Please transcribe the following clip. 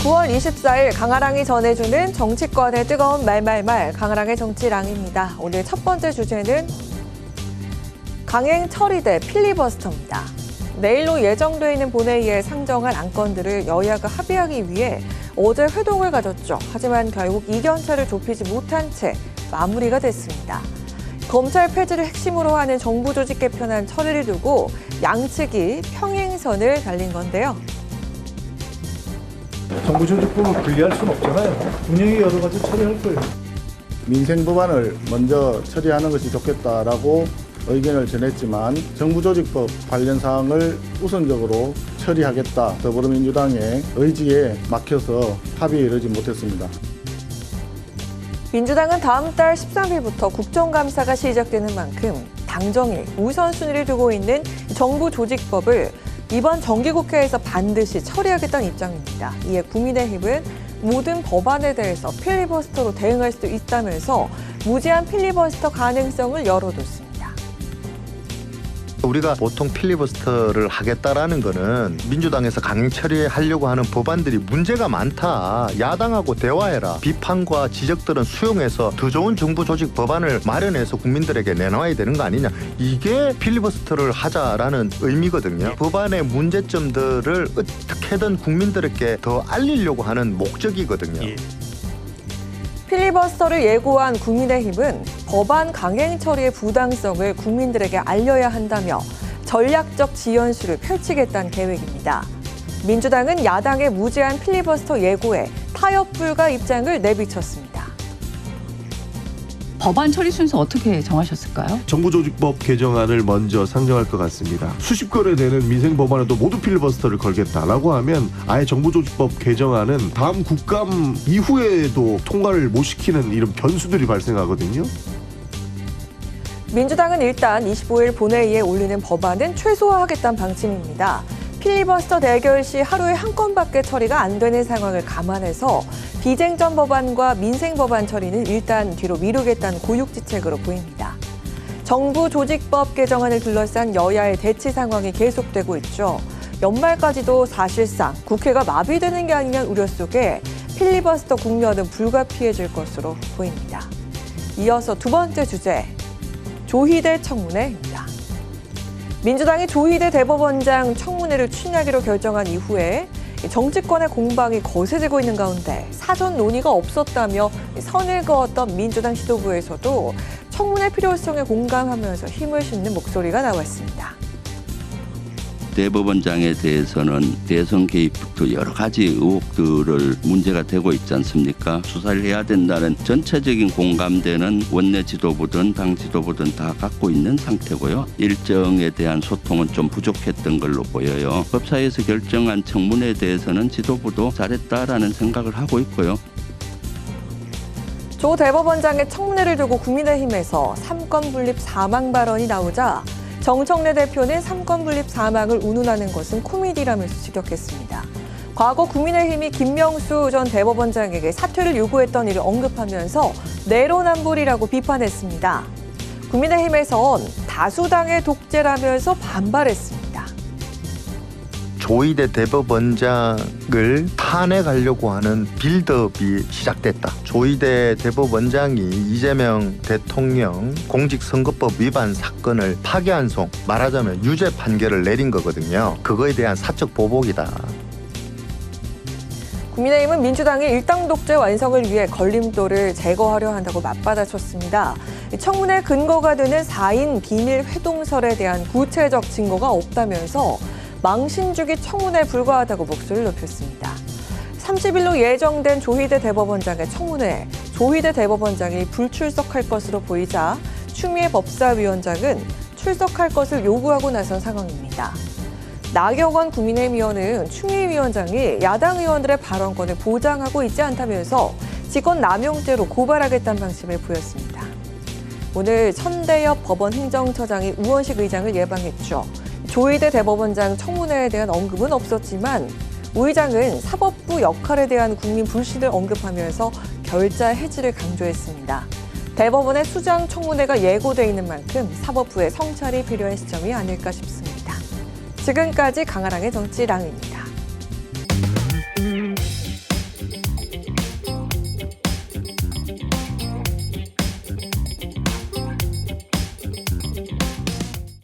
9월 24일 강아랑이 전해주는 정치권의 뜨거운 말말말 강아랑의 정치랑입니다. 오늘 첫 번째 주제는 강행 처리대 필리버스터입니다. 내일로 예정돼 있는 본회의에 상정한 안건들을 여야가 합의하기 위해 어제 회동을 가졌죠. 하지만 결국 이견차를 좁히지 못한 채 마무리가 됐습니다. 검찰 폐지를 핵심으로 하는 정부 조직 개편안 처리를 두고 양측이 평행선을 달린 건데요. 정부 조직법을 분리할 수는 없잖아요. 분명히 여러 가지 처리할 거예요. 민생 법안을 먼저 처리하는 것이 좋겠다라고 의견을 전했지만 정부 조직법 관련 사항을 우선적으로 처리하겠다. 더불어민주당의 의지에 막혀서 합의에 이르지 못했습니다. 민주당은 다음 달 13일부터 국정감사가 시작되는 만큼 당정일 우선순위를 두고 있는 정부 조직법을 이번 정기국회에서 반드시 처리하겠다는 입장입니다. 이에 국민의힘은 모든 법안에 대해서 필리버스터로 대응할 수도 있다면서 무제한 필리버스터 가능성을 열어뒀습니다. 우리가 보통 필리버스터를 하겠다라는 거는 민주당에서 강행 처리하려고 하는 법안들이 문제가 많다. 야당하고 대화해라. 비판과 지적들은 수용해서 더 좋은 정부 조직 법안을 마련해서 국민들에게 내놔야 되는 거 아니냐. 이게 필리버스터를 하자라는 의미거든요. 법안의 문제점들을 어떻게든 국민들에게 더 알리려고 하는 목적이거든요. 필리버스터를 예고한 국민의힘은 법안 강행 처리의 부당성을 국민들에게 알려야 한다며 전략적 지연수를 펼치겠다는 계획입니다. 민주당은 야당의 무제한 필리버스터 예고에 타협 불가 입장을 내비쳤습니다. 법안 처리 순서 어떻게 정하셨을까요? 정부조직법 개정안을 먼저 상정할 것 같습니다. 수십 건에 되는 민생 법안에도 모두 필리버스터를 걸겠다라고 하면 아예 정부조직법 개정안은 다음 국감 이후에도 통과를 못 시키는 이런 변수들이 발생하거든요. 민주당은 일단 25일 본회의에 올리는 법안은 최소화하겠다는 방침입니다. 필리버스터 대결 시 하루에 한 건밖에 처리가 안 되는 상황을 감안해서 비쟁점 법안과 민생 법안 처리는 일단 뒤로 미루겠다는 고육지책으로 보입니다. 정부 조직법 개정안을 둘러싼 여야의 대치 상황이 계속되고 있죠. 연말까지도 사실상 국회가 마비되는 게 아니냐는 우려 속에 필리버스터 국면은 불가피해질 것으로 보입니다. 이어서 두 번째 주제, 조희대 청문회입니다. 민주당이 조희대 대법원장 청문회를 추진하기로 결정한 이후에 정치권의 공방이 거세지고 있는 가운데 사전 논의가 없었다며 선을 그었던 민주당 지도부에서도 청문회 필요성에 공감하면서 힘을 싣는 목소리가 나왔습니다. 대법원장에 대해서는 대선 개입부터 여러 가지 의혹들을 문제가 되고 있지 않습니까? 수사를 해야 된다는 전체적인 공감대는 원내 지도부든 당 지도부든 다 갖고 있는 상태고요. 일정에 대한 소통은 좀 부족했던 걸로 보여요. 법사위에서 결정한 청문회에 대해서는 지도부도 잘했다라는 생각을 하고 있고요. 조 대법원장의 청문회를 두고 국민의힘에서 삼권 분립 사망 발언이 나오자 정청래 대표는 삼권 분립 사망을 운운하는 것은 코미디라면서 직격했습니다. 과거 국민의힘이 김명수 전 대법원장에게 사퇴를 요구했던 일을 언급하면서 내로남불이라고 비판했습니다. 국민의힘에선 다수당의 독재라면서 반발했습니다. 조희대 대법원장을 탄핵하려고 하는 빌드업이 시작됐다. 조희대 대법원장이 이재명 대통령 공직선거법 위반 사건을 파기환송, 말하자면 유죄 판결을 내린 거거든요. 그거에 대한 사적 보복이다. 국민의힘은 민주당이 일당 독재 완성을 위해 걸림돌을 제거하려 한다고 맞받아쳤습니다. 청문회 근거가 되는 4인 비밀 회동설에 대한 구체적 증거가 없다면서 망신주기 청문회에 불과하다고 목소리를 높였습니다. 30일로 예정된 조희대 대법원장의 청문회에 조희대 대법원장이 불출석할 것으로 보이자 추미애 법사위원장은 출석할 것을 요구하고 나선 상황입니다. 나경원 국민의힘 의원은 추미애 위원장이 야당 의원들의 발언권을 보장하고 있지 않다면서 직권남용죄로 고발하겠다는 방침을 보였습니다. 오늘 천대엽 법원 행정처장이 우원식 의장을 예방했죠. 조희대 대법원장 청문회에 대한 언급은 없었지만 우 의장은 사법부 역할에 대한 국민 불신을 언급하면서 결자 해지를 강조했습니다. 대법원의 수장 청문회가 예고돼 있는 만큼 사법부의 성찰이 필요한 시점이 아닐까 싶습니다. 지금까지 강아랑의 정치랑입니다.